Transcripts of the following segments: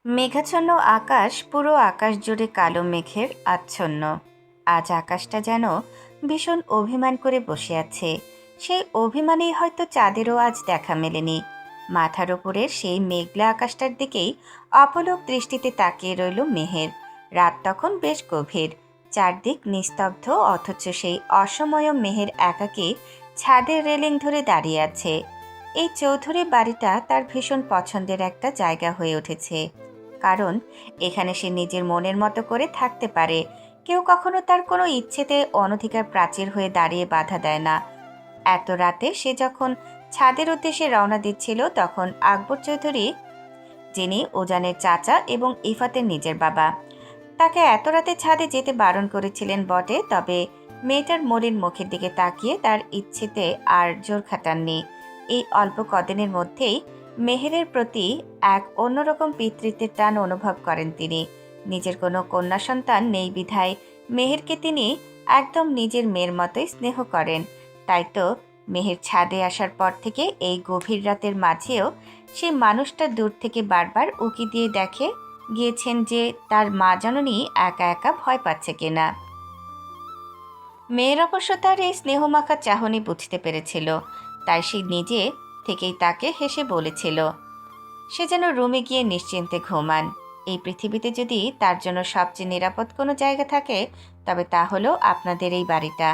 মেঘাচ্ছন্ন আকাশ, পুরো আকাশ জুড়ে কালো মেঘের আচ্ছন্ন। আজ আকাশটা যেন ভীষণ অভিমান করে বসে আছে। সেই অভিমানেই হয়তো চাঁদেরও আজ দেখা মেলেনি। মাথার ওপরের সেই মেঘলা আকাশটার দিকেই অপলক দৃষ্টিতে তাকিয়ে রইল মেহের। রাত তখন বেশ গভীর, চারদিক নিস্তব্ধ, অথচ সেই অসময় মেহের একাকী ছাদের রেলিং ধরে দাঁড়িয়ে আছে। এই চৌধুরী বাড়িটা তার ভীষণ পছন্দের একটা জায়গা হয়ে উঠেছে, কারণ এখানে সে নিজের মনের মতো করে থাকতে পারে। কেউ কখনো তার কোনো ইচ্ছেতে অনধিকার প্রাচীর হয়ে দাঁড়িয়ে বাধা দেয় না। এত রাতে সে যখন ছাদের উদ্দেশ্যে রওনা দিচ্ছিল, তখন আকবর চৌধুরী, যিনি উজানের চাচা এবং ইফাতের নিজের বাবা, তাকে এত রাতে ছাদে যেতে বারণ করেছিলেন বটে, তবে মেয়েটার মলিন মুখের দিকে তাকিয়ে তার ইচ্ছেতে আর জোর খাটাননি। এই অল্প কদিনের মধ্যেই মেহেরের প্রতি এক অন্যরকম পিতৃত্বের টান অনুভব করেন তিনি। নিজের কোনো কন্যা সন্তান নেই বিধায় মেহেরকে তিনি একদম নিজের মেয়ের মতোই স্নেহ করেন। তাই তো মেহের ছাদে আসার পর থেকে এই গভীর রাতের মাঝেও সেই মানুষটা দূর থেকে বারবার উকি দিয়ে দেখে গিয়েছেন যে তার মা জননী একা একা ভয় পাচ্ছে কিনা। মেয়ের অবশ্য তার এই স্নেহমাখা চাহনি বুঝতে পেরেছিল, তাই সে নিজে থেকেই তাকে হেসে বলেছিল সে যেন রুমে গিয়ে নিশ্চিন্তে ঘুমান। এই পৃথিবীতে যদি তার জন্য সবচেয়ে নিরাপদ কোনো জায়গা থাকে, তবে তা হলো আপনাদের এই বাড়িটা।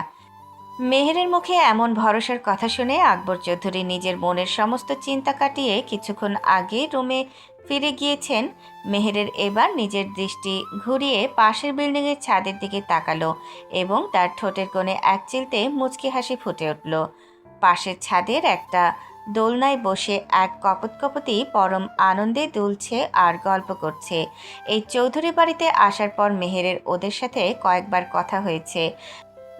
মেহেরের মুখে এমন ভরসার কথা শুনে আকবর চৌধুরী নিজের মনের সমস্ত চিন্তা কাটিয়ে কিছুক্ষণ আগে রুমে ফিরে গিয়েছেন। মেহেরের এবার নিজের দৃষ্টি ঘুরিয়ে পাশের বিল্ডিংয়ের ছাদের দিকে তাকালো এবং তার ঠোঁটের কোণে এক চিলতে মুচকি হাসি ফুটে উঠল। পাশের ছাদের একটা দোলনায় বসে এক কপতি পরম আনন্দে দুলছে আর গল্প করছে। এই চৌধুরী বাড়িতে আসার পর মেহেরের ওদের সাথে কয়েকবার কথা হয়েছে।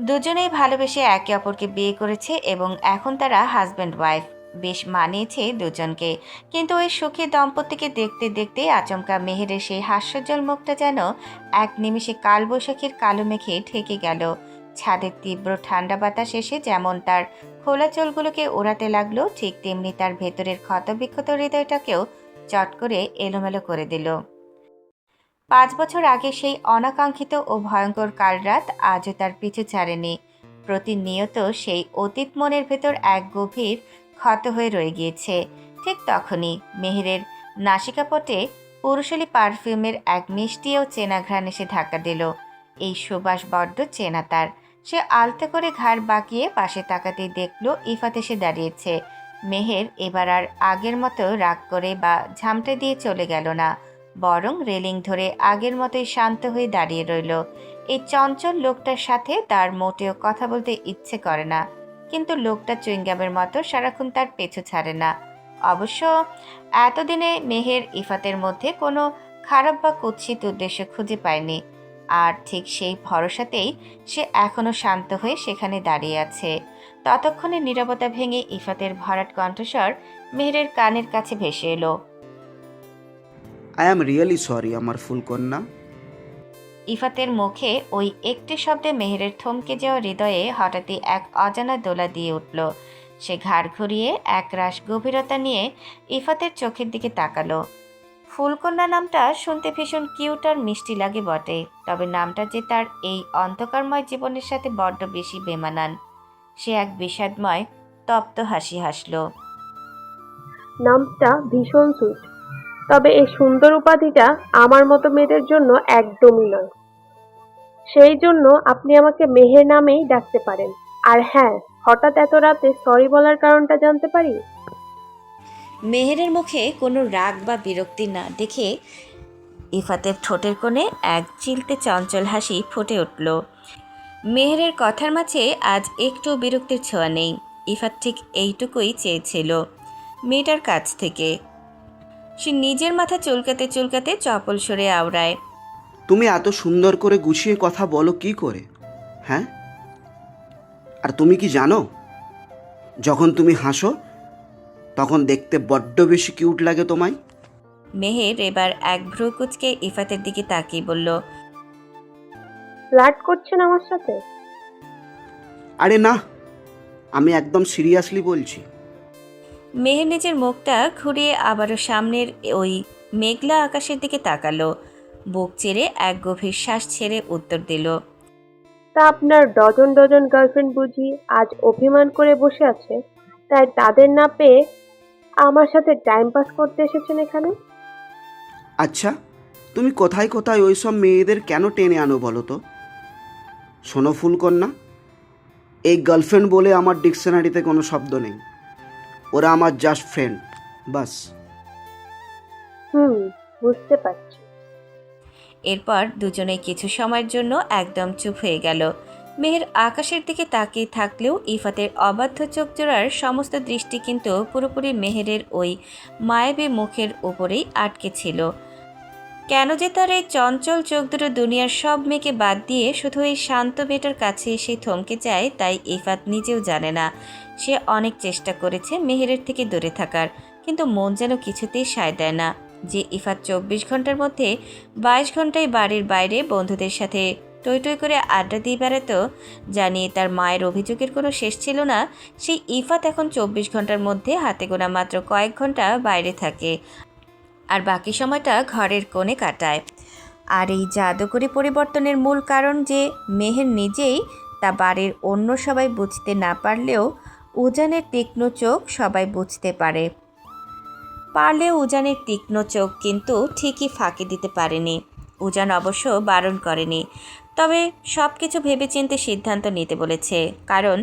দুজনেই ভালোবেসে একে অপরকে বিয়ে করেছে এবং এখন তারা হাজব্যান্ড ওয়াইফ। বেশ মানিয়েছে দুজনকে। কিন্তু ওই সুখী দম্পতিকে দেখতে দেখতে আচমকা মেহেরের সেই হাস্যোজ্জ্বল মুখটা যেন এক নিমিষে কালবৈশাখীর কালো মেঘে ঢেকে গেল। ছাদের তীব্র ঠান্ডা বাতাস এসে যেমন তার খোলা চুলগুলোকে ওড়াতে লাগলো, ঠিক তেমনি তার ভেতরের ক্ষতবিক্ষত হৃদয়টাকেও চট করে এলোমেলো করে দিল। 5 বছর আগে সেই অনাকাঙ্ক্ষিত ও ভয়ঙ্কর কালরাত আজও তার পিছু ছাড়েনি। প্রতিনিয়ত সেই অতীত মনের ভেতর এক গভীর ক্ষত হয়ে রয়ে গিয়েছে। ঠিক তখনই মেহেরের নাসিকাপটে পুরুষালী পারফিউমের এক মিষ্টি ও চেনা ঘ্রাণ এসে ধাক্কা দিল। এই সুবাস বড্ড চেনা তার। সে আলতো করে ঘাড় বাঁকিয়ে পাশে তাকাতেই দেখল ইফাত এসে দাঁড়িয়েছে। মেহের এবার আর আগের মতো রাগ করে বা ঝামটে দিয়ে চলে গেল না, বরং রেলিং ধরে আগের মতোই শান্ত হয়ে দাঁড়িয়ে রইল। এই চঞ্চল লোকটার সাথে তার মোটেও কথা বলতে ইচ্ছে করে না, কিন্তু লোকটা চুইংগামের মতো সারাক্ষণ তার পেছু ছাড়ে না। অবশ্য এতদিনে মেহের ইফাতের মধ্যে কোনো খারাপ বা কুৎসিত উদ্দেশ্য খুঁজে পায়নি, আর ঠিক সেই ভরসাতেই সে এখনো শান্ত হয়ে সেখানে দাঁড়িয়ে আছে। ততক্ষণে নীরবতা ভেঙে ইফাতের ভরাট কণ্ঠস্বর মেহেরের কানের কাছে ভেসে এলো। আই অ্যাম রিয়েলি সরি আমার ফুলকন্যা। ইফাতের মুখে ওই একটি শব্দে মেহেরের থমকে যাওয়া হৃদয়ে হঠাৎই এক অজানা দোলা দিয়ে উঠল। সে ঘাড় ঘুরিয়ে একরাশ গভীরতা নিয়ে ইফাতের চোখের দিকে তাকালো। ফুলকন্যা নামটা শুনতে ভীষণ কিউট আর মিষ্টি লাগে বটে, তবে নামটা যে তার এই অন্ধকারময় জীবনের সাথে বড্ড বেশি বেমানান। সে এক বিষাদময় তপ্ত হাসি হাসল। নামটা ভীষণ সুইট, তবে এই সুন্দর উপাধিটা আমার মতো মেয়েদের জন্য একদমই নয়। সেই জন্য আপনি আমাকে মেহের নামেই ডাকতে পারেন। আর হ্যাঁ, হঠাৎ এত রাতে সরি বলার কারণটা জানতে পারি? মেহেরের মুখে কোনো রাগ বা বিরক্তি না দেখে ইফাতের ঠোঁটের কোণে এক চিলতে চঞ্চল হাসি ফুটে উঠল। মেহেরের কথার মাঝে আজ একটু বিরক্তির ছোঁয়া নেই। ইফাত ঠিক এইটুকুই চেয়েছিল মেয়েটার কাছ থেকে। সে নিজের মাথা চুলকাতে চুলকাতে চপল সরে আওড়ায়। তুমি এত সুন্দর করে গুছিয়ে কথা বলো কি করে? হ্যাঁ, আর তুমি কি জানো, যখন তুমি হাসো তখন দেখতে বড্ড বেশি কিউট লাগে তোমায়। মেহের এবার এক ভ্রু কুচকে ইফাতের দিকে তাকিয়ে বলল, ফ্লার্ট করছেন আমার সাথে? আরে না, আমি একদম সিরিয়াসলি বলছি। মেহের নিজের মুখটা ঘুরিয়ে আবারও সামনের ওই মেঘলা আকাশের দিকে তাকালো। বুক চেড়ে এক গভীর শ্বাস ছেড়ে উত্তর দিল, তা আপনার ডজন ডজন গার্লফ্রেন্ড বুঝি আজ অভিমান করে বসে আছে, তাই তাদের না পেয়ে আমার সাথে টাইম পাস করতে এসেছেন এখানে? আচ্ছা, তুমি কোথায় কোথায় ওই সব মেয়েদের কেন টেনে আনো বলো তো? শোনো ফুলকন্যা, এই গার্লফ্রেন্ড বলে আমার ডিকশনারিতে কোনো শব্দ নেই। ওরা আমার জাস্ট ফ্রেন্ড, বাস। বুঝতে পারছি। এরপর দুজনেই কিছু সময়ের জন্য একদম চুপ হয়ে গেল। মেহের আকাশের দিকে তাকিয়ে থাকলেও ইফাতের অবাধ্য চোখ জোড়ার সমস্ত দৃষ্টি কিন্তু পুরোপুরি মেহেরের ওই মায়াবী মুখের উপরেই আটকে ছিল। কেন যে তার এই চঞ্চল চোখ দুটো দুনিয়ার সব মেয়েকে বাদ দিয়ে শুধু এই শান্ত মেয়েটার কাছে এসে থমকে যায়, তাই ইফাত নিজেও জানে না। সে অনেক চেষ্টা করেছে মেহেরের থেকে দূরে থাকার, কিন্তু মন যেন কিছুতেই সায় দেয় না। যে ইফাত 24 ঘন্টার মধ্যে 22 ঘন্টায় বাড়ির বাইরে বন্ধুদের সাথে টই টই করে আড্ডা দিয়ে বেড়াতো, জানিয়ে তার মায়ের অভিযোগের কোনো শেষ ছিল না, সেই ইফাত এখন 24 ঘন্টার মধ্যে হাতে গোনা মাত্র কয়েক ঘন্টা বাইরে থাকে আর বাকি সময়টা ঘরের কোণে কাটায়। আর এই জাদুকরী পরিবর্তনের মূল কারণ যে মেহের নিজেই, তা বাড়ির অন্য সবাই বুঝতে না পারলেও উজানের তীক্ষ্ণ চোখ সবাই বুঝতে পারে। পারলেও উজানের তীক্ষ্ণ চোখ কিন্তু ঠিকই ফাঁকি দিতে পারেনি। উজান অবশ্য বারণ করেনি, তবে সব কিছু ভেবেচিন্তে সিদ্ধান্ত নিতে বলেছে, কারণ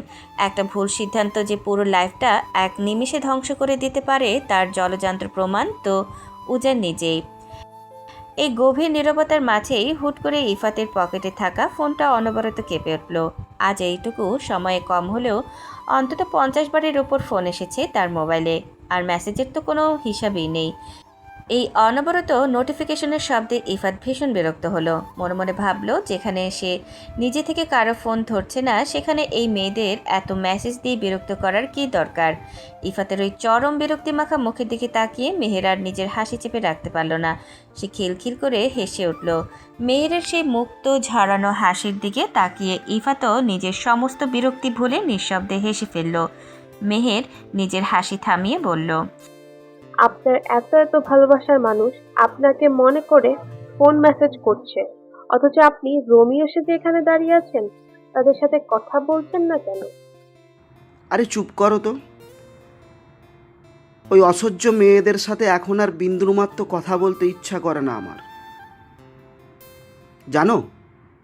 একটা ভুল সিদ্ধান্ত যে পুরো লাইফটা এক নিমিষে ধ্বংস করে দিতে পারে তার জলযন্ত্র প্রমাণ তো উজান নিজেই। এই গভীর নীরবতার মাঝেই হুট করে ইফাতের পকেটে থাকা ফোনটা অনবরত কেঁপে উঠল। আজ এইটুকু সময়ে কম হলেও অন্তত 50 বারের ওপর ফোন এসেছে তার মোবাইলে, আর মেসেজের তো কোনো হিসাবই নেই। এই অনবরত নোটিফিকেশনের শব্দে ইফাত ভীষণ বিরক্ত হলো। মনে মনে ভাবলো, যেখানে সে নিজে থেকে কারো ফোন ধরছে না সেখানে এই মেয়েদের এত মেসেজ দিয়ে বিরক্ত করার কী দরকার। ইফাতের ওই চরম বিরক্তিমাখা মুখের দিকে তাকিয়ে মেহের আর নিজের হাসি চেপে রাখতে পারল না। সে খিলখিল করে হেসে উঠল। মেহেরের সেই মুক্ত ঝরানো হাসির দিকে তাকিয়ে ইফাতও নিজের সমস্ত বিরক্তি ভুলে নিঃশব্দে হেসে ফেলল। মেহের নিজের হাসি থামিয়ে বলল, আপনার এত এত ভালোবাসার মানুষ আপনাকে মনে করে ফোন মেসেজ করছে, অথচ আপনি রোমিও সেজে এখানে দাঁড়িয়ে আছেন। তাদের সাথে কথা বলছেন না কেন? আরে চুপ করো তো। ওই অসহ্য মেয়েদের সাথে এখন আর বিন্দুমাত্র কথা বলতে ইচ্ছা করে না আমার। জানো,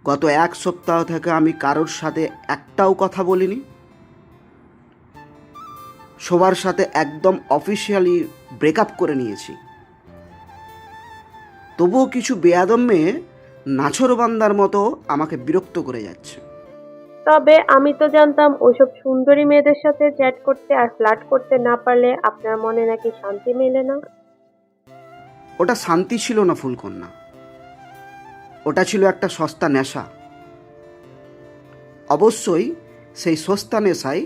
গত 1 সপ্তাহ থেকে আমি কারোর সাথে একটাও কথা বলিনি। সবার সাথে একদম অফিসিয়ালি ব্রেকআপ করে নিয়েছি। তবুও কিছু বেয়াদম মেয়ে নাছোড়বান্দার মতো আমাকে বিরক্ত করে যাচ্ছে। তবে আমি তো জানতাম ওইসব সুন্দরী মেয়েদের সাথে চ্যাট করতে আর ফ্লার্ট করতে না পারলে আপনার মনে নাকি শান্তি মেলে না। ওটা শান্তি ছিল না ফুলকন্যা, ওটা ছিল একটা সস্তা নেশা। অবশ্যই সেই সস্তা নেশাই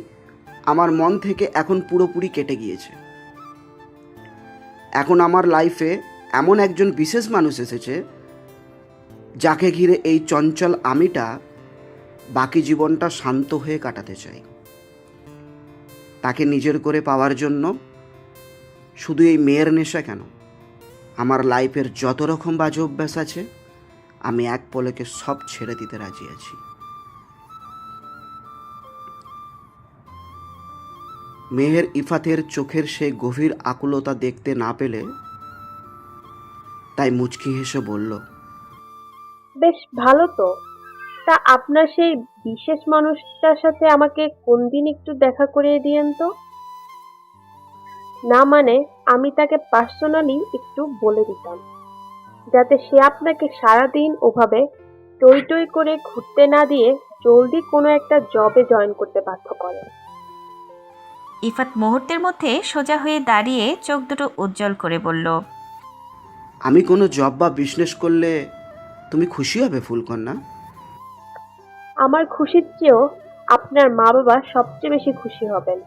আমার মন থেকে এখন পুরোপুরি কেটে গিয়েছে। এখন আমার লাইফে এমন একজন বিশেষ মানুষ এসেছে যাকে ঘিরে এই চঞ্চল আমিটা বাকি জীবনটা শান্ত হয়ে কাটাতে চাই। তাকে নিজের করে পাওয়ার জন্য শুধু এই মেয়ের নেশা কেন, আমার লাইফের যত রকম বাজে অভ্যাস আছে আমি এক পলকে সব ছেড়ে দিতে রাজি আছি। মেহের ইফাতের চোখের সেই গভীর আকুলতা দেখতে না পেলে তাই মুচকি হেসে বলল, বেশ ভালো তো। তা আপনার সেই বিশেষ মানুষটার সাথে আমাকে কোন দিন একটু দেখা করিয়ে দিয়েন তো। না মানে আমি তাকে পার্সোনালি একটু বলে দিতাম, যাতে সে আপনাকে সারাদিন ওভাবে টই টই করে ঘুরতে না দিয়ে জলদি কোনো একটা জবে জয়েন করতে বাধ্য করে। ইফাত মুহূর্তের মধ্যে সোজা হয়ে দাঁড়িয়ে চোখ দুটো উজ্জ্বল করে বলল, আমি কোনো জব বা বিজনেস করলে তুমি খুশি হবে ফুলকন্যা? আমার খুশির চেয়েও আপনার মা বাবা সবচেয়ে বেশি খুশি হবেন।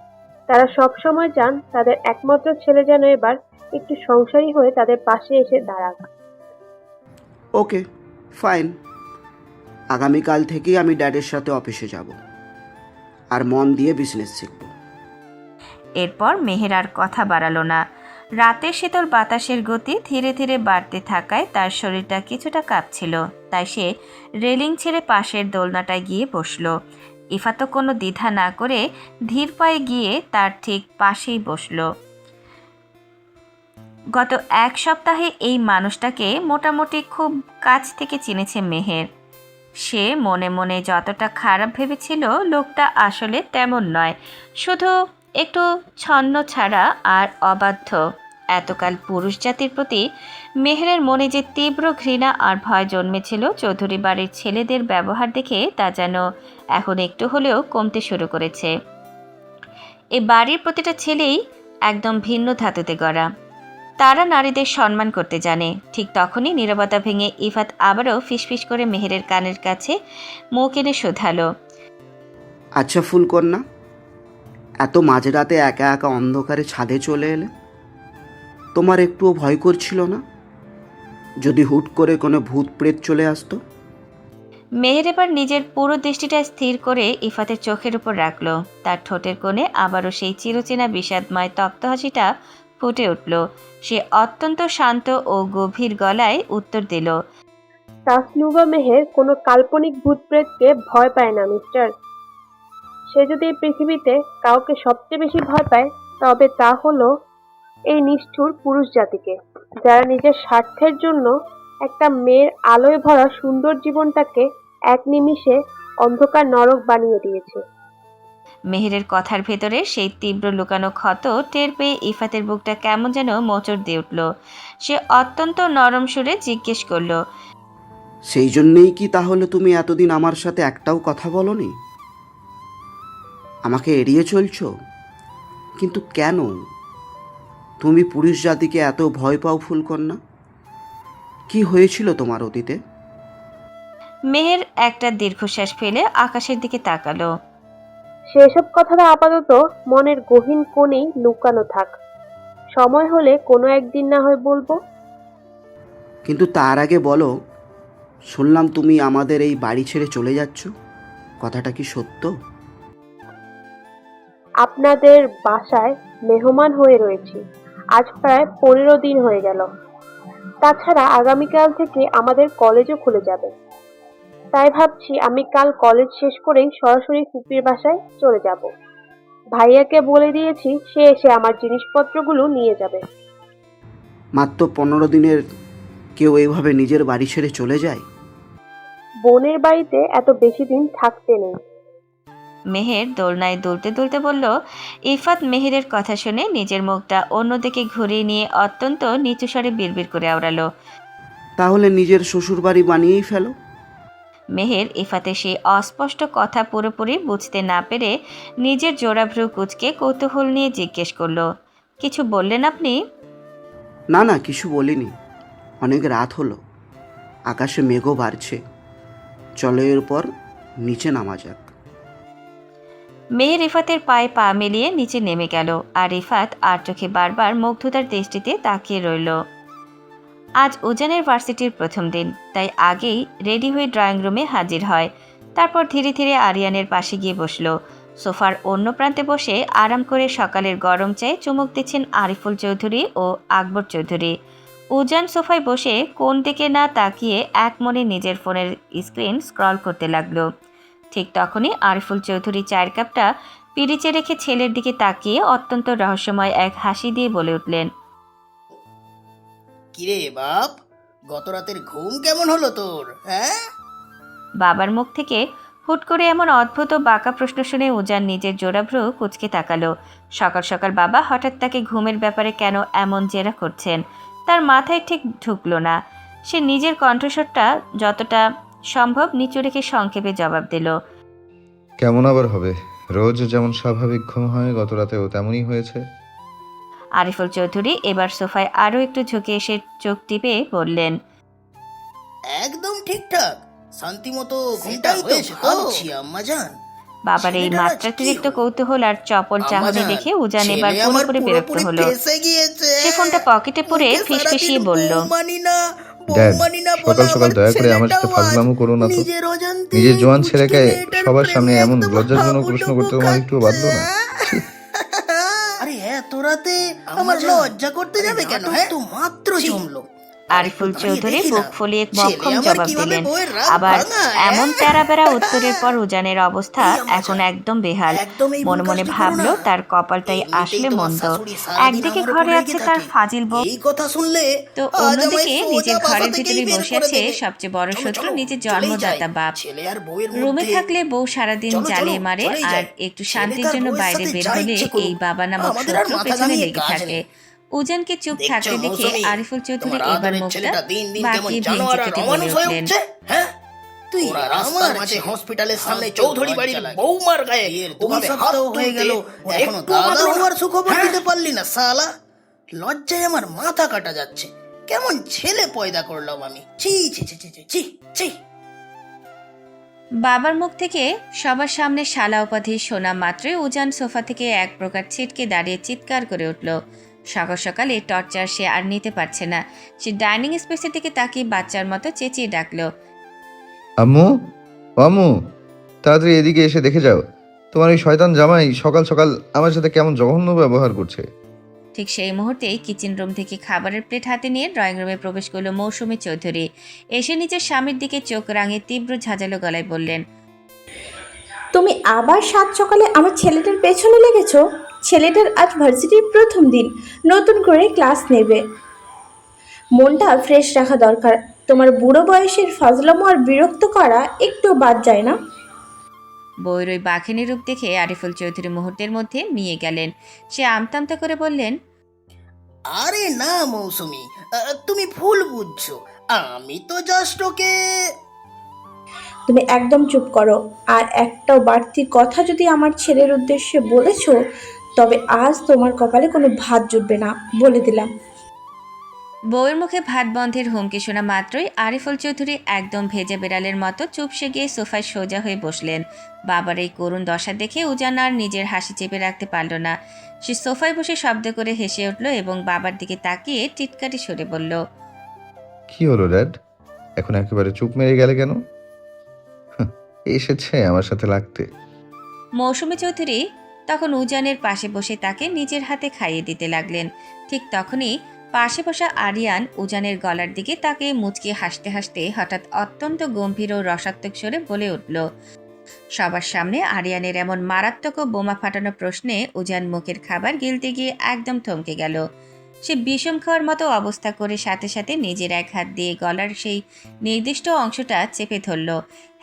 তারা সব সময় চান তাদের একমাত্র ছেলে যেন এবার একটু সংসারী হয়ে তাদের পাশে এসে দাঁড়াক। ওকে, ফাইন। আগামীকাল থেকেই আমি ড্যাডের সাথে অফিসে যাব আর মন দিয়ে বিজনেস শিখব। এরপর মেহের আর কথা বাড়ালো না। রাতের শীতল বাতাসের গতি ধীরে ধীরে বাড়তে থাকায় তার শরীরটা কিছুটা কাঁপছিল, তাই সে রেলিং ছেড়ে পাশের দোলনাটায় গিয়ে বসল। ইফাতও কোনো দ্বিধা না করে ধীর পায়ে গিয়ে তার ঠিক পাশেই বসল। গত এক সপ্তাহে এই মানুষটাকে মোটামুটি খুব কাছ থেকে চিনেছে মেহের। সে মনে মনে যতটা খারাপ ভেবেছিল, লোকটা আসলে তেমন নয়, শুধু একটু ছন্ন ছাড়া আর অবাধ্য। এতকাল পুরুষ জাতির প্রতি মেহেরের মনে যে তীব্র ঘৃণা আর ভয় জন্মেছিল চৌধুরী বাড়ির ছেলেদের ব্যবহার দেখে তা যেন এখন একটু হলেও কমতে শুরু করেছে। এই বাড়ির প্রতিটা ছেলেই একদম ভিন্ন ধাতুতে গড়া। তারা নারীদের সম্মান করতে জানে। ঠিক তখনই নীরবতা ভেঙে ইফাত আবারও ফিসফিস করে মেহেরের কানের কাছে মুখ এনে শোধালো। আচ্ছা ফুলকন্যা, এত মাঝরাতে একা একা অন্ধকারে ছাদে চলে এলে, তোমার একটুও ভয় করছিল না যদি হুট করে কোনো ভূত প্রেত চলে আসতো? মেহের এবার নিজের পুরো দৃষ্টিটা স্থির করে ইফাতের চোখের উপর রাখল। তার ঠোঁটের কোণে আবারও সেই চিরচেনা বিষাদময় তপ্ত হাসিটা ফুটে উঠল। সে অত্যন্ত শান্ত ও গভীর গলায় উত্তর দিল। তাসনুবা মেহের কোনো কাল্পনিক ভূতপ্রেতকে ভয় পায় না মিস্টার। সে যদি এই পৃথিবীতে কাউকে সবচেয়ে বেশি ভয় পায়, তবে তা হলো এই নিষ্ঠুর পুরুষ জাতিকে, যারা নিজের স্বার্থের জন্য একটা মেয়ের আলোয় ভরা সুন্দর জীবনটাকে এক নিমিষে অন্ধকার নরক বানিয়ে দিয়েছে। মেহেরের কথার ভেতরে সেই তীব্র লুকানো ক্ষত টের পেয়ে ইফাতের বুকটা কেমন যেন মোচড় দিয়ে উঠল। সে অত্যন্ত নরম সুরে জিজ্ঞেস করল। সেই জন্যেই কি তাহলে তুমি এতদিন আমার সাথে একটাও কথা বলনি? আমাকে এড়িয়ে চলছো? কিন্তু কেন? তুমি পুরুষ জাতিকে এত ভয় পাও ফুলকন্যা? কি হয়েছিল তোমার অতীতে? মেহের একটা দীর্ঘশ্বাস ফেলে আকাশের দিকে তাকালো। সেসব কথাটা আপাতত মনের গহীন কোণেই লুকানো থাক। সময় হলে কোনো একদিন না হয় বলবো। কিন্তু তার আগে বলো, শুনলাম তুমি আমাদের এই বাড়ি ছেড়ে চলে যাচ্ছ, কথাটা কি সত্য? আপনাদের বাসায় মেহমান হয়ে রয়েছি আজ প্রায় 15 দিন হয়ে গেল। তাছাড়া আগামীকাল থেকে আমাদের কলেজও খুলে যাবে। তাই ভাবছি আমি কাল কলেজ শেষ করেই সরাসরি ফুপির বাসায় চলে যাব। ভাইয়াকে বলে দিয়েছি, সে এসে আমার জিনিসপত্রগুলো নিয়ে যাবে। মাত্র 15 দিনের কেউ এইভাবে নিজের বাড়ি ছেড়ে চলে যায়? বোনের বাড়িতে এত বেশি দিন থাকতে নেই। মেহের দোলনায় দুলতে দুলতে বলল। ইফাত মেহেরের কথা শুনে নিজের মুখটা অন্যদিকে ঘুরিয়ে নিয়ে অত্যন্ত নিচু স্বরে বিড়বিড় করে আওড়ালো। তাহলে নিজের শ্বশুর বাড়ি বানিয়েই ফেলো। মেহের ইফাতের সেই অস্পষ্ট কথা পুরোপুরি বুঝতে না পেরে নিজের জোড়াভ্রু কুঁচকে কৌতূহল নিয়ে জিজ্ঞেস করল। কিছু বললেন আপনি? না না, কিছু বলিনি। অনেক রাত হলো, আকাশে মেঘও বাড়ছে, চলো এরপর নিচে নামা যাক। মেহের ইফাতের পায়ে পা মিলিয়ে নিচে নেমে গেল, আর ইফাত আর চোখে বারবার মুগ্ধতার দৃষ্টিতে তাকিয়ে রইল। আজ উজানের ভার্সিটির প্রথম দিন, তাই আগেই রেডি হয়ে ড্রয়িং রুমে হাজির হয়। তারপর ধীরে ধীরে আরিয়ানের পাশে গিয়ে বসল। সোফার অন্য প্রান্তে বসে আরাম করে সকালের গরম চায়ে চুমুক দিচ্ছেন আরিফুল চৌধুরী ও আকবর চৌধুরী। উজান সোফায় বসে কোন দিকে না তাকিয়ে এক মনে নিজের ফোনের স্ক্রিন স্ক্রল করতে লাগলো। ঠিক তখনই আরিফুল চৌধুরী চায়ের কাপটা পিরিচে রেখে ছেলের দিকে তাকিয়ে অত্যন্ত রহস্যময় এক হাসি দিয়ে বলে উঠলেন। কিরে বাপ, গত রাতের ঘুম কেমন হলো তোর? হ্যাঁ? বাবার মুখ থেকে হুট করে এমন অদ্ভুত ও বাঁকা প্রশ্ন শুনে উজান নিজের জোড়াভ্রু কুঁচকে তাকালো। সকাল সকাল বাবা হঠাৎ তাকে ঘুমের ব্যাপারে কেন এমন জেরা করছেন তার মাথায় ঠিক ঢুকলো না। সে নিজের কণ্ঠস্বরটা যতটা সম্ভব নিচু রেখে সংক্ষেপে জবাব দিল। কেমন আবার হবে, রোজ যেমন স্বাভাবিক ঘুম হয় গত রাতেও তেমনই হয়েছে। আরিফুল চৌধুরী এবার সোফায় আরও একটু ঝুঁকে এসে চোখ টিপে বললেন। একদম ঠিকঠাক, শান্তিমতো ঘুমটা হয়েছে তো আম্মাজান? বাবার এই মাত্রাতিরিক্ত কৌতূহল আর চপল চাহনি দেখে উজান এবার পুরোপুরি বিরক্ত হলো। সে ফোনটা পকেটে পুরে ফিসফিসিয়ে বলল। ড্যাড, সকাল সকাল দয়া করে আমার সাথে ফাজলামো করো না তো। নিজের জোয়ান ছেলেকে সবার সামনে এমন লজ্জাজনক প্রশ্ন করতে তোমার একটু বাধ্য না? আরে এত রাতে আমার লজ্জা করতে যাবে কেন? হ্যাঁ, তো মাত্র জমলো। আরিফুল চৌধুরী বুক ফুলিয়ে মক্ষম জবাব দিলেন। আবার এমন প্যারা উত্তরের পর উজানের অবস্থা এখন একদম বেহাল। মনে মনে ভাবলো তার কপালটাই আসলে মন্দ। একদিকে ঘরে আছে তার ফাজিল বউ, এই কথা শুনলে তো অন্যদিকে নিজের ঘরের ভিতরে বসে আছে সবচেয়ে বড় শত্রু নিজের জন্মদাতা বাপ। ছেলে আর বউয়ের রুমে থাকলে বউ সারাদিন জ্বালিয়ে মারে, আর একটু শান্তির জন্য বাইরে বের হলে এই বাবা নামক শত্রু পেছনে লেগে থাকে। উজানকে চুপ থাকতে দেখে আরিফুল চৌধুরী এবার মুখটা বাঁকিয়ে ভেঙচি কেটে বলে উঠলেন, হ্যাঁ, তুই রাস্তার মাঝে হসপিটালের সামনে চৌধুরী বাড়ির বৌমার গায়ে ওভাবে হাত হয়ে গেল, এখনো দাদা হওয়ার সুখবর দিতে পারলি না শালা। লজ্জায় আমার মাথা কাটা যাচ্ছে। কেমন ছেলে পয়দা করলাম আমি। ছি ছি ছি ছি ছি ছি। বাবার মুখ থেকে সবার সামনে শালা উপাধি শোনা মাত্রই উজান সোফা থেকে এক প্রকার ছিটকে দাঁড়িয়ে চিৎকার করে উঠল। সকাল সকালে টর্চার সে আর নিতে পারছে না। সে ডাইনিং স্পেসের দিকে তাকিয়ে বাচ্চার মতো চেঁচিয়ে ডাকলো, আম্মু, আম্মু, তাড়াতাড়ি এদিকে এসে দেখে যাও, তোমার এই শয়তান জামাই সকাল সকাল আমার সাথে কেমন জঘন্য ব্যবহার করছে। ঠিক সেই মুহূর্তেই কিচেন রুম থেকে খাবারের প্লেট হাতে নিয়ে ড্রয়িং রুমে প্রবেশ করলো মৌসুমী চৌধুরী। এসে নিজের স্বামীর দিকে চোখ রাঙিয়ে তীব্র ঝাঁঝালো গলায় বললেন, তুমি আবার সাত সকালে আমার ছেলেটার পেছনে লেগেছো? ছেলেটার আজ ভার্সিটির প্রথম দিন, নতুন করে ক্লাস নেবে, মনটা ফ্রেশ রাখা দরকার। তোমার বুড়ো বয়সের ফাজলামো আর বিরক্ত করা একটু বাদ যায় না। বউয়ের ওই বাঘিনী রূপ দেখে আরিফুল চৌধুরী মুহূর্তের মধ্যে নিয়ে গেলেন। সে আমতামতা করে বললেন, আরে না মৌসুমী, তুমি ভুল বুঝছো। আমি তো জাস্ট ওকে। তুমি একদম চুপ করো, আর একটাও বাড়তি কথা যদি আমার ছেলের উদ্দেশ্যে বলেছো তবে আজ তোমার কপালে কোনো ভাত জুটবে না, বলে দিলাম। বউয়ের মুখে ভাত বন্ধের হুমকি শোনা মাত্রই আরিফুল চৌধুরী একদম ভেজে বেড়ালের মতো চুপসে গিয়ে সোফায় সোজা হয়ে বসলেন। বাবার এই করুণ দশা দেখে উজান আর নিজের হাসি চেপে রাখতে পারল না। সে সোফায় বসে শব্দ করে হেসে উঠল এবং বাবার দিকে তাকিয়ে টিটকারি সরে বলল, কি হলো ড্যাড, এখন একেবারে চুপ মেরে গেলে কেন? এসেছে আমার সাথে লাগতে। মৌসুমী চৌধুরী তখন উজানের পাশে বসে তাকে নিজের হাতে খাইয়ে দিতে লাগলেন। ঠিক তখনই পাশে বসা আরিয়ান উজানের গলার দিকে তাকে মুচকে হাসতে হাসতে হঠাৎ অত্যন্ত গম্ভীর ও রসাত্মক স্বরে বলে উঠল। সবার সামনে আরিয়ানের এমন মারাত্মক ও বোমা ফাটানো প্রশ্নে উজান মুখের খাবার গিলতে গিয়ে একদম থমকে গেল। সে বিষম খাওয়ার মতো অবস্থা করে সাথে সাথে নিজের এক হাত দিয়ে গলার সেই নির্দিষ্ট অংশটা চেপে ধরল।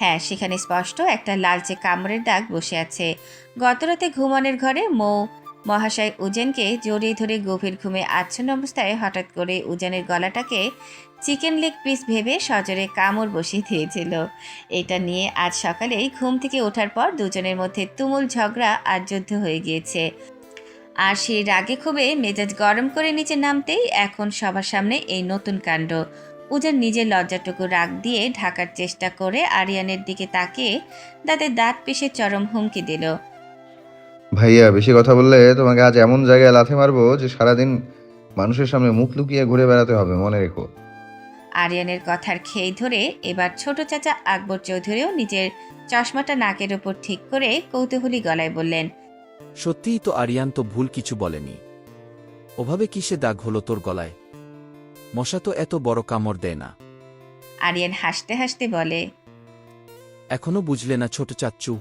হ্যাঁ, সেখানে স্পষ্ট একটা লালচে কামড়ের দাগ বসে আছে। গতরাতে ঘুমানোর ঘরে মহাশয় উজানকে জড়িয়ে ধরে গভীর ঘুমে আচ্ছন্ন অবস্থায় হঠাৎ করে উজানের গলাটাকে চিকেন লেগ পিস ভেবে সজোরে কামড় বসিয়ে দিয়েছিল। এটা নিয়ে আজ সকালেই ঘুম থেকে ওঠার পর দুজনের মধ্যে তুমুল ঝগড়া আর যুদ্ধ হয়ে গিয়েছে। আর সেই রাগে ক্ষোভে মেজাজ গরম করে নিচে নামতেই এখন সবার সামনে এই নতুন কাণ্ড। উজান নিজের লজ্জাটুকু রাগ দিয়ে ঢাকার চেষ্টা করে আরিয়ানের দিকে তাকিয়ে দাঁতে দাঁত পিষে চরম হুমকি দিল, ভাইয়া, বেশি কথা বললে তোমাকে আজ এমন জায়গায় লাথি মারবো যে সারাদিন মানুষের সামনে মুখ লুকিয়ে ঘুরে বেড়াতে হবে, মনে রেখো। আরিয়ানের কথার খেই ধরে এবার ছোট চাচা আকবর চৌধুরীও নিজের চশমাটা নাকের ওপর ঠিক করে কৌতূহলী গলায় বললেন, সত্যিই তো আরিয়ান তো ভুল কিছু বলেনি। ওভাবে কিসে দাগ হলো তোর গলায়? মশা তো এত বড় কামড় দেয় না। আরিয়ান হাসতে হাসতে বলে, এখনো বুঝলে না ছোট চাচ্চু?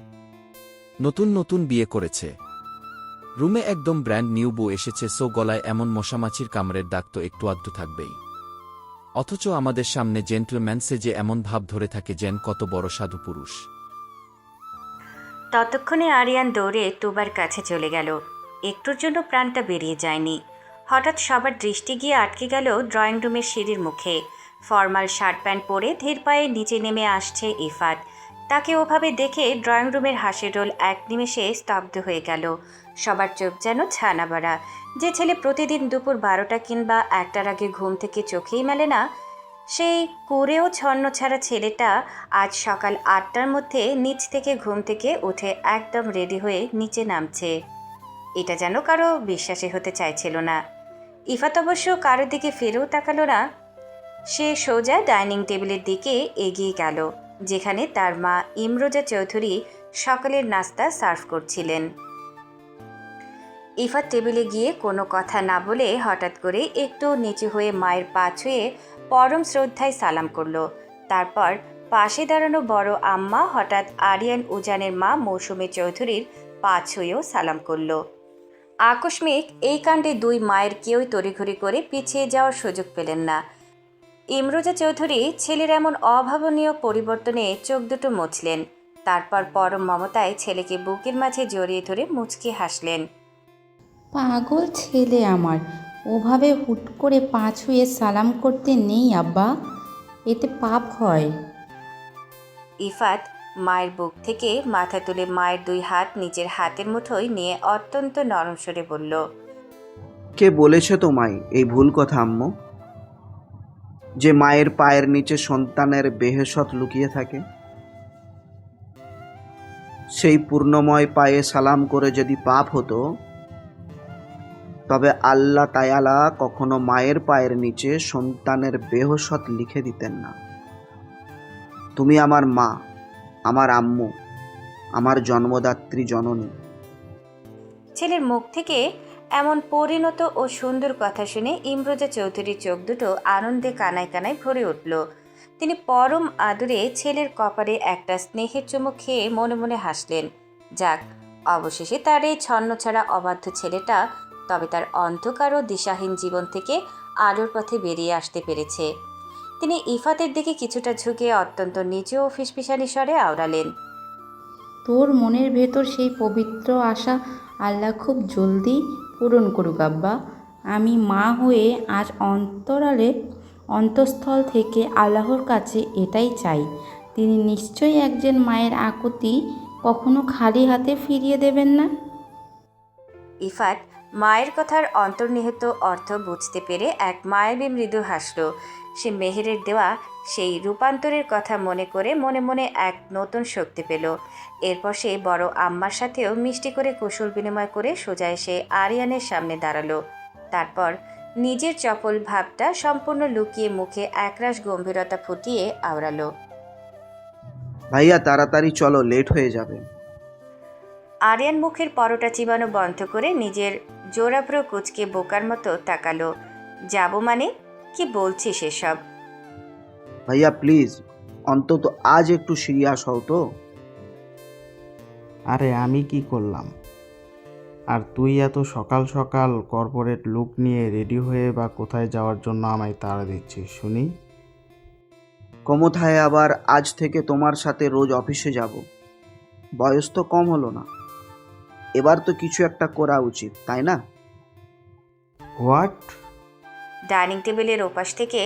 নতুন নতুন বিয়ে করেছে, রুমে একদম ব্র্যান্ড নিউ বউ এসেছে, সো গলায় এমন মশামাছির কামড়ের দাগ তো একটু আধটু থাকবেই। অথচ আমাদের সামনে জেন্টলম্যান সেজে এমন ভাব ধরে থাকে যেন কত বড় সাধু পুরুষ। ততক্ষণে আরিয়ান দৌড়ে তুবার কাছে চলে গেল। একটুর জন্য প্রাণটা বেরিয়ে যায়নি। হঠাৎ সবার দৃষ্টি গিয়ে আটকে গেল ড্রয়িং রুমের সিঁড়ির মুখে। ফর্মাল শার্ট প্যান্ট পরে ধীর পায়ে নিচে নেমে আসছে ইফাত। তাকে ওভাবে দেখে ড্রয়িং রুমের হাসির রোল এক নিমেষে স্তব্ধ হয়ে গেল। সবার চোখ যেন ছানা বাড়া। যে ছেলে প্রতিদিন দুপুর 12টা কিংবা 1টার আগে ঘুম থেকে চোখেই মেলে না, সেই করেও ছন্ন ছাড়া ছেলেটা আজ সকাল 8টার মধ্যে নিচ থেকে ঘুম থেকে উঠে একদম রেডি হয়ে নিচে নামছে। এটা যেন কারো বিশ্বাসে হতে চাইছিল না। ইফাত অবশ্য কারোর দিকে ফিরেও তাকালো না। সে সোজা ডাইনিং টেবিলের দিকে এগিয়ে গেল, যেখানে তার মা ইমরোজা চৌধুরী সকালের নাস্তা সার্ভ করছিলেন। ইফাত টেবিলে গিয়ে কোনো কথা না বলে হঠাৎ করে একটু নিচু হয়ে মায়ের পা ছুঁয়ে পরম শ্রদ্ধায় সালাম করলো। তারপর পাশে দাঁড়ানো বড় আম্মা হঠাৎ আরিয়ান উজানের মা মৌসুমী চৌধুরীর পা ছুঁয়েও সালাম করলো। আকস্মিক এই কাণ্ডে দুই মায়ের কেউই তড়িঘড়ি করে পিছিয়ে যাওয়ার সুযোগ পেলেন না। ইমরোজা চৌধুরী ছেলের এমন অভাবনীয় পরিবর্তনে চোখ দুটো মুছলেন। তারপর পরম মমতায় ছেলেকে বুকের মাঝে জড়িয়ে ধরে মুচকি হাসলেন। পাগল ছেলে আমার, ওভাবে হুট করে পা ছুঁয়ে সালাম করতে নেই আব্বা, এতে পাপ হয়। ইফাত মায়ের বুক থেকে মাথা তুলে মায়ের দুই হাত নিজের হাতের মুঠোয় নিয়ে অত্যন্ত নরম স্বরে বলল, কে বলেছে তোমায় এই ভুল কথা আম্মু, যে মায়ের পায়ের নিচে সন্তানের বেহেশত লুকিয়ে থাকে? সেই পূর্ণময় পায়ে সালাম করে যদি পাপ হতো, তবে আল্লাহ তায়ালা কখনো মায়ের পায়ের নিচে সন্তানের বেহেশত লিখে দিতেন না। তুমি আমার মা, আমার আম্মু, আমার জন্মদাত্রী জননী। ছেলের মুখ থেকে এমন পরিণত ও সুন্দর কথা শুনে ইমরোজা চৌধুরীর চোখ দুটো আনন্দে কানায় কানায় ভরে উঠল। তিনি পরম আদরে ছেলের কপালে একটা স্নেহের চুমুক খেয়ে মনে মনে হাসলেন। যাক, অবশেষে তার এই ছন্নছাড়া অবাধ্য ছেলেটা তবে তার অন্ধকার ও দিশাহীন জীবন থেকে আলোর পথে বেরিয়ে আসতে পেরেছে। তিনি ইফাতের দিকে কিছুটা ঝুঁকে অত্যন্ত নিচু ও ফিসফিসানি স্বরে আওড়ালেন, তোর মনের ভেতর সেই পবিত্র আশা আল্লাহ খুব জলদি পূরণ করুক আব্বা। আমি মা হয়ে আজ অন্তঃস্থল থেকে আল্লাহর কাছে এটাই চাই, তিনি নিশ্চয়ই একজন মায়ের আকুতি কখনো খালি হাতে ফিরিয়ে দেবেন না। ইফাত মায়ের কথার অন্তর্নিহিত অর্থ বুঝতে পেরে এক মায়াবী মৃদু হাসল। সে মেহেরের দেওয়া সেই রূপান্তরের কথা মনে করে মনে মনে এক নতুন শক্তি পেল। এরপর সে বড় আম্মার সাথেও মিষ্টি করে কুশল বিনিময় করে সোজা এসে আরিয়ানের সামনে দাঁড়ালো। তারপর নিজের চপল ভাবটা সম্পূর্ণ লুকিয়ে মুখে একরাশ গম্ভীরতা ফুটিয়ে আওড়ালো, ভাইয়া তাড়াতাড়ি চলো, লেট হয়ে যাবে। আরিয়ান মুখের পরোটা চিবানো বন্ধ করে নিজের জোড়াপুরো কুচকে বোকার মতো তাকালো। যাব মানে? কি বলছিস এসব? ভাইয়া প্লিজ, অন্তত আজ একটু সিরিয়াস হও তো। আরে আমি কি করলাম? আর তুই এত সকাল সকাল কর্পোরেট লুক নিয়ে রেডি হয়ে বা কোথায় যাওয়ার জন্য আমায় তাড়া দিচ্ছিস শুনি? কমথায় আবার আজ থেকে তোমার সাথে রোজ অফিসে যাব। বয়স তো কম হলো না, এবার তো কিছু একটা করা উচিত, তাই না? হোয়াট? ডাইনিং টেবিলের ওপাশ থেকে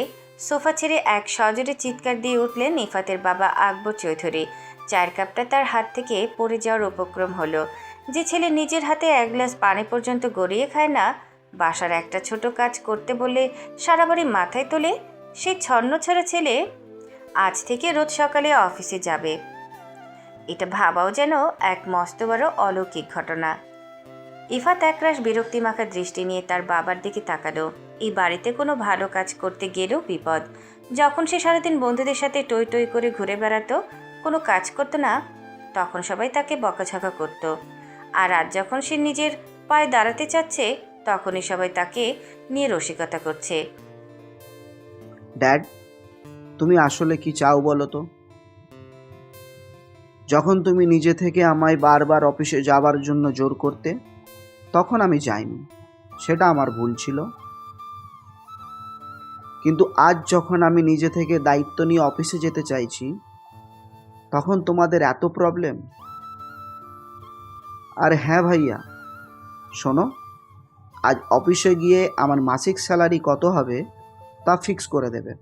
সোফা ছেড়ে এক সজোরে চিৎকার দিয়ে উঠলেন ইফাতের বাবা আকবর চৌধুরী। চায়ের কাপটা তার হাত থেকে পড়ে যাওয়ার উপক্রম হলো। যে ছেলে নিজের হাতে এক গ্লাস পানি পর্যন্ত গড়িয়ে খায় না, বাসার একটা ছোট কাজ করতে বললে সারা বাড়ি মাথায় তোলে, সেই ছন্নছাড়া ছেলে আজ থেকে রোজ সকালে অফিসে যাবে। এটা ভাবাও যেন এক মস্ত বড় অলৌকিক ঘটনা। ইফাত একরাশ বিরক্তিমাখা দৃষ্টি নিয়ে তার বাবার দিকে তাকালো। এই বাড়িতে কোনো ভালো কাজ করতে গেলেও বিপদ। যখন সে সারাদিন বন্ধুদের সাথে টই টই করে ঘুরে বেড়াতো, কোনো কাজ করতো না, তখন সবাই তাকে বকাঝকা করত। আর আজ যখন সে নিজের পায়ে দাঁড়াতে চাচ্ছে, তখনই সবাই তাকে নিয়ে রসিকতা করছে। ড্যাড, তুমি আসলে কি চাও বলো তো? যখন তুমি নিজে থেকে আমায় বারবার অফিসে যাবার জন্য জোর করতে, তখন আমি যাইনি, সেটা আমার ভুল ছিল। কিন্তু আজ যখন আমি নিজে থেকে দায়িত্ব নিয়ে অফিসে যেতে চাইছি, তখন তোমাদের এত প্রবলেম। আর হ্যাঁ ভাইয়া, শোনো, আজ অফিসে গিয়ে আমার মাসিক স্যালারি কত হবে তা ফিক্স করে দেবে।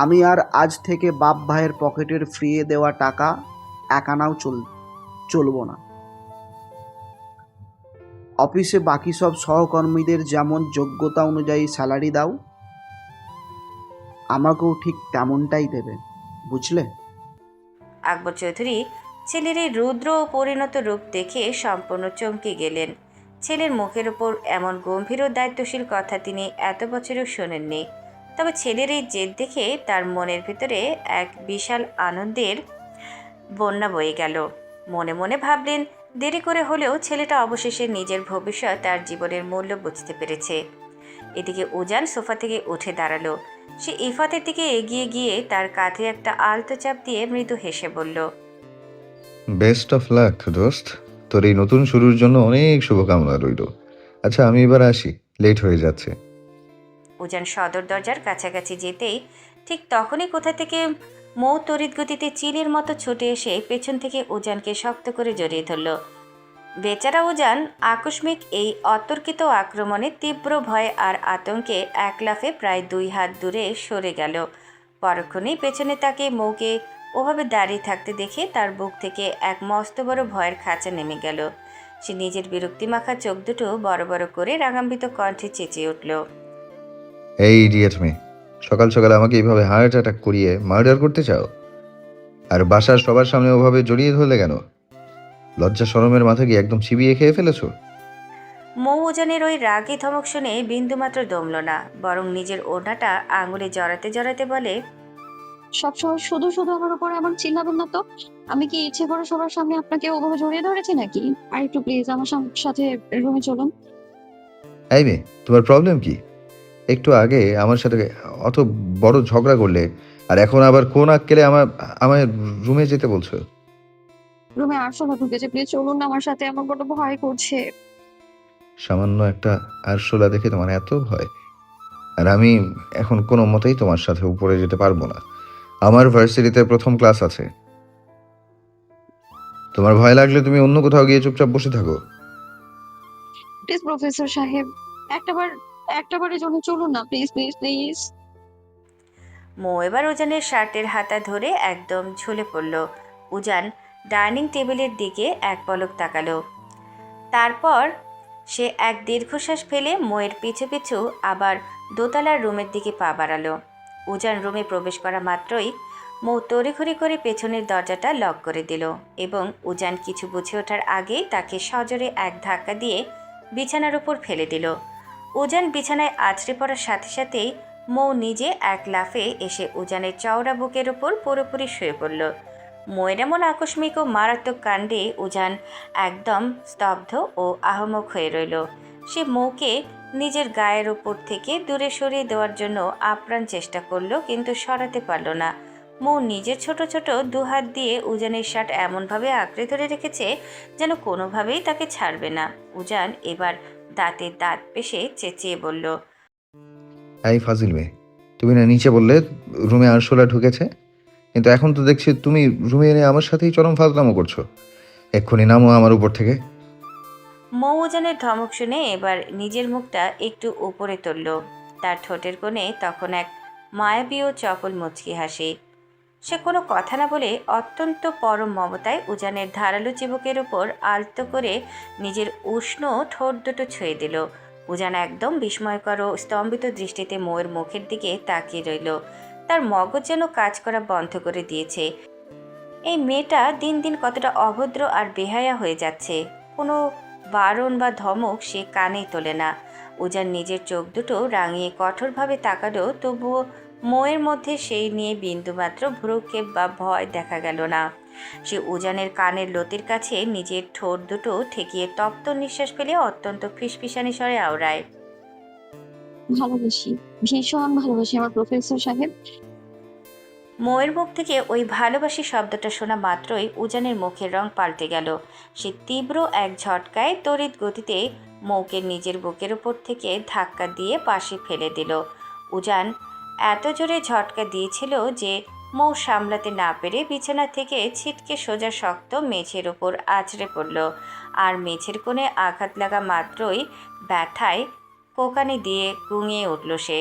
আমি আর আজ থেকে বাপ ভাইয়ের পকেটের ফ্রিয়ে দেওয়া টাকা এক আনাও চলবো না। অফিসে বাকি সব সহকর্মীদের যেমন যোগ্যতা অনুযায়ী স্যালারি দাও, আমাকেও ঠিক তেমনটাই দেবে, বুঝলে? আকবর চৌধুরী ছেলের এই রুদ্র ও পরিণত রূপ দেখে সম্পূর্ণ চমকে গেলেন। ছেলের মুখের ওপর এমন গম্ভীর ও দায়িত্বশীল কথা তিনি এত বছরেও শোনেননি। তবে ছেলের এই জেদ দেখে তার মনের ভিতরে এক বিশাল আনন্দের বন্যা বয়ে গেল। মনে মনে ভাবলেন, দেরি করে হলেও ছেলেটা অবশেষে নিজের ভবিষ্যৎ আর জীবনের মূল্য বুঝতে পেরেছে। এদিকে উজান সোফা থেকে উঠে দাঁড়ালো। সে ইফাতের দিকে এগিয়ে গিয়ে তার কাঁধে একটা আলতো চাপ দিয়ে মৃদু হেসে বলল, বেস্ট অফ লাক দোস্ত, তোর এই নতুন শুরুর জন্য অনেক শুভকামনা রইল। আচ্ছা আমি এবার আসি, লেট হয়ে যাচ্ছে। উজান সদর দরজার কাছাকাছি যেতেই ঠিক তখনই কোথা থেকে মৌ তড়িৎ গতিতে চিলের মতো ছুটে এসে পেছন থেকে উজানকে শক্ত করে জড়িয়ে ধরল। বেচারা উজান আকস্মিক এই অতর্কিত আক্রমণে তীব্র ভয় আর আতঙ্কে এক লাফে প্রায় 2 হাত দূরে সরে গেল। পরক্ষণেই পেছনে তাকে মৌকে ওভাবে দাঁড়িয়ে থাকতে দেখে তার বুক থেকে এক মস্ত বড় ভয়ের খাঁচা নেমে গেল। সে নিজের বিরক্তিমাখা চোখ দুটো বড় বড় করে রাগান্বিত কণ্ঠে চেঁচিয়ে উঠল, এই ইডিয়েট মেয়ে, সকাল সকাল আমাকে এইভাবে হার্ট অ্যাটাক করিয়ে মার্ডার করতে চাও? আর বাসার সবার সামনে ওভাবে জড়িয়ে ধরলে কেন? লজ্জা শরমের মাথা কি একদম চিবিয়ে খেয়ে ফেলেছো? মৌ উজানের ওই রাগী ধমক শুনে বিন্দুমাত্র দমল না, বরং নিজের ওড়নাটা আঙুলে জড়াতে জড়াতে বলে, সবসময় শুধু শুধু আমার উপরে এমন চিল্লাবেন না তো। আমি কি ইচ্ছে করে সবার সামনে আপনাকে ওভাবে জড়িয়ে ধরেছি নাকি? আর একটু প্লিজ আমার সাথে রুমে চলুন। এই মেয়ে, তোমার প্রবলেম কি? একটু আগে আমার সাথে অত বড় ঝগড়া করলে, আর এখন আবার কোন আক্কেলে আমার রুমে যেতে বলছো? রুমে আরশোলা ঢুকেছে, প্লিজ চলুন না আমার সাথে, আমার বড় ভয় করছে। সামান্য একটা আরশোলা দেখে তোমার এত ভয়? আর আমি এখন কোনো মতেই তোমার সাথে উপরে যেতে পারবো না। আমার ভার্সিটিতে প্রথম ক্লাস আছে। তোমার ভয় লাগলে তুমি অন্য কোথাও গিয়ে চুপচাপ বসে থাকো। প্লিজ প্রফেসর সাহেব, একটাবারের জন্য চলুন না, প্লিজ প্লিজ প্লিজ। মৌ এবার উজানের শার্টের হাতা ধরে একদম ঝুলে পড়ল। উজান ডাইনিং টেবিলের দিকে এক পলক তাকালো। তারপর সে এক দীর্ঘশ্বাস ফেলে মৌয়ের পিছু পিছু আবার দোতলার রুমের দিকে পা বাড়ালো। উজান রুমে প্রবেশ করা মাত্রই মৌ তড়িঘড়ি করে পেছনের দরজাটা লক করে দিল এবং উজান কিছু বুঝে ওঠার আগেই তাকে সজোরে এক ধাক্কা দিয়ে বিছানার উপর ফেলে দিল। উজান বিছানায় আছড়ে পড়ার সাথে সাথেই মৌ নিজে এক লাফে এসে উজানের চওড়া বুকের উপর পুরোপুরি শুয়ে পড়ল। মৌয়ের এমন আকস্মিক ও মারাত্মক কাণ্ডে উজান একদম স্তব্ধ ও আহমক হয়ে রইল। সে মৌকে নিজের গায়ের উপর থেকে দূরে সরিয়ে দেওয়ার জন্য আপ্রাণ চেষ্টা করল, কিন্তু সরাতে পারল না। মৌ নিজের ছোট ছোট 2 হাত দিয়ে উজানের শার্ট এমনভাবে আঁকড়ে ধরে রেখেছে যেন কোনোভাবেই তাকে ছাড়বে না। উজান এবার দাঁতে দাঁত পেশে চেঁচিয়ে বলল, এই ফাজিল মেয়ে, তুমি না নিচে বললে রুমে আরশোলা ঢুকেছে? কিন্তু এখন তো দেখছি তুমি রুমে এনে আমার সাথেই চরম ফাজলামো করছো। এক্ষুনি নামো আমার উপর থেকে। মৌ উজানের ধমক শুনে এবার নিজের মুখটা একটু উপরে তুলল। তার ঠোঁটের কোণে তখন এক মায়াবী ও চপল মুচকি হাসি। সে কোনো কথা না বলে অত্যন্ত পরম মমতায় উজানের ধারালো চিবুকের উপর আলতো করে নিজের উষ্ণ ঠোঁট দুটো ছুঁয়ে দিল। উজান একদম বিস্ময়কর ও স্তম্ভিত দৃষ্টিতে মৌয়ের মুখের দিকে তাকিয়ে রইল। তার মগজ যেন কাজ করা বন্ধ করে দিয়েছে। এই মেয়েটা দিন দিন কতটা অভদ্র আর বেহায়া হয়ে যাচ্ছে। কোনো বারণ বা ধমক সে কানেই তোলে না। উজান নিজের চোখ দুটো রাঙিয়ে কঠোরভাবে তাকালো, তবুও মৌয়ের মধ্যে সেই নিয়ে বিন্দুমাত্র ভ্রুক্ষেপ বা ভয় দেখা গেল না। সে উজানের কানের লতির কাছে নিজের ঠোঁট দুটো ঠেকিয়ে তপ্ত নিঃশ্বাস ফেলে অত্যন্ত ফিসফিসানি স্বরে আওড়ায়, ভালোবাসি, ভীষণ ভালোবাসি আমার প্রফেসর সাহেব। মৌয়ের মুখ থেকে ওই ভালোবাসি শব্দটা শোনা মাত্রই উজানের মুখের রং পাল্টে গেল। সে তীব্র এক ঝটকায় তড়িৎ গতিতে মৌকে নিজের বুকের উপর থেকে ধাক্কা দিয়ে পাশে ফেলে দিল। উজান এত জোরে ঝটকা দিয়েছিল যে মৌ সামলাতে না পেরে বিছানা থেকে ছিটকে সোজা শক্ত মেঝের উপর আছড়ে পড়ল। আর মেঝের কোণে আঘাত লাগা মাত্রই ব্যথায় কোঁকানি দিয়ে গুঙিয়ে উঠল সে।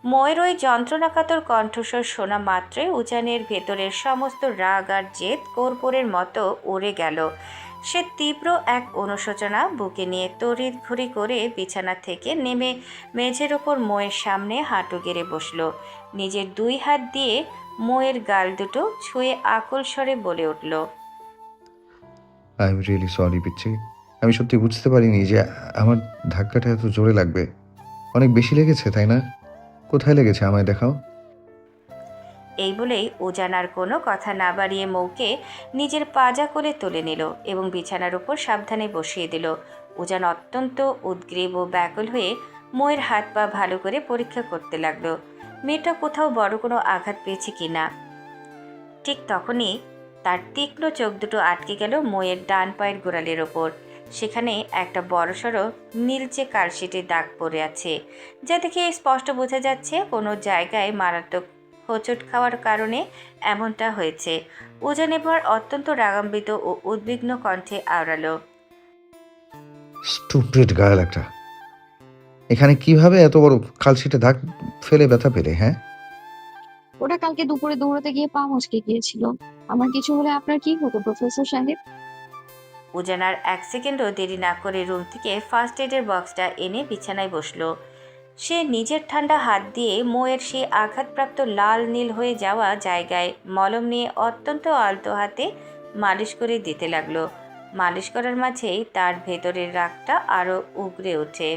ময়ের ওই যন্ত্রণাকাতর কণ্ঠস্বর শোনা মাত্রই উজানের ভেতরের সমস্ত রাগ আর জেদ কর্পূরের মতো উড়ে গেল। সে তীব্র এক অনুশোচনা বুকে নিয়ে তড়িৎ ঘড়ি করে বিছানা থেকে নেমে মেঝের ওপর ময়ের সামনে হাঁটু গেড়ে বসল। নিজের 2 হাত দিয়ে ময়ের গাল দুটো ছুঁয়ে আকুল স্বরে বলে উঠল, আই এম রিয়েলি সরি পিচ্ছি। আমি সত্যি বুঝতে পারিনি যে আমার ধাক্কাটা এত জোরে লাগবে। অনেক বেশি লেগেছে তাই না? কোথায় লেগেছে আমায় দেখাও। এই বলেই উজান আর কোনো কথা না বাড়িয়ে মৌকে নিজের পাজা করে তুলে নিল এবং বিছানার উপর সাবধানে বসিয়ে দিল। উজান অত্যন্ত উদ্গ্রীব ও ব্যাকুল হয়ে মৌয়ের হাত পা ভালো করে পরীক্ষা করতে লাগলো, মেয়েটা কোথাও বড় কোনো আঘাত পেয়েছে কিনা। ঠিক তখনই তার তীক্ষ্ণ চোখ দুটো আটকে গেল মৌয়ের ডান পায়ের গোড়ালির ওপর। সেখানে একটা বড়সড় নীলচে কালশিটের দাগ পড়ে আছে, যা দেখে স্পষ্ট বোঝা যাচ্ছে কোনো জায়গায় মারাত্মক হোঁচট খাওয়ার কারণে এমনটা হয়েছে। উজান এবার অত্যন্ত রাগান্বিত ও উদ্বিগ্ন কণ্ঠে আওড়ালো, স্টুপিড গায়াল একটা। এখানে কিভাবে এত বড় খালসিটে দাগ ফেলে ব্যথা পেলে? হ্যাঁ, ওটা কালকে দুপুরে দৌড়াতে গিয়ে পা মচকে গিয়েছিল। আমার কিছু হলে আপনার কি হতো প্রফেসর সাহেব? উজান আর এক সেকেন্ডও দেরি না করে রুম থেকে ফার্স্ট এডের বক্সটা এনে বিছানায় বসলো। সে নিজের ঠান্ডা হাত দিয়ে মৌয়ের সেই আঘাতপ্রাপ্ত লাল নীল হয়ে যাওয়া জায়গায় মলম নিয়ে অত্যন্ত আলতো হাতে মালিশ করে দিতে লাগলো। মালিশ করার মাঝেই তার ভেতরের রাগটা আরও উগরে ওঠে।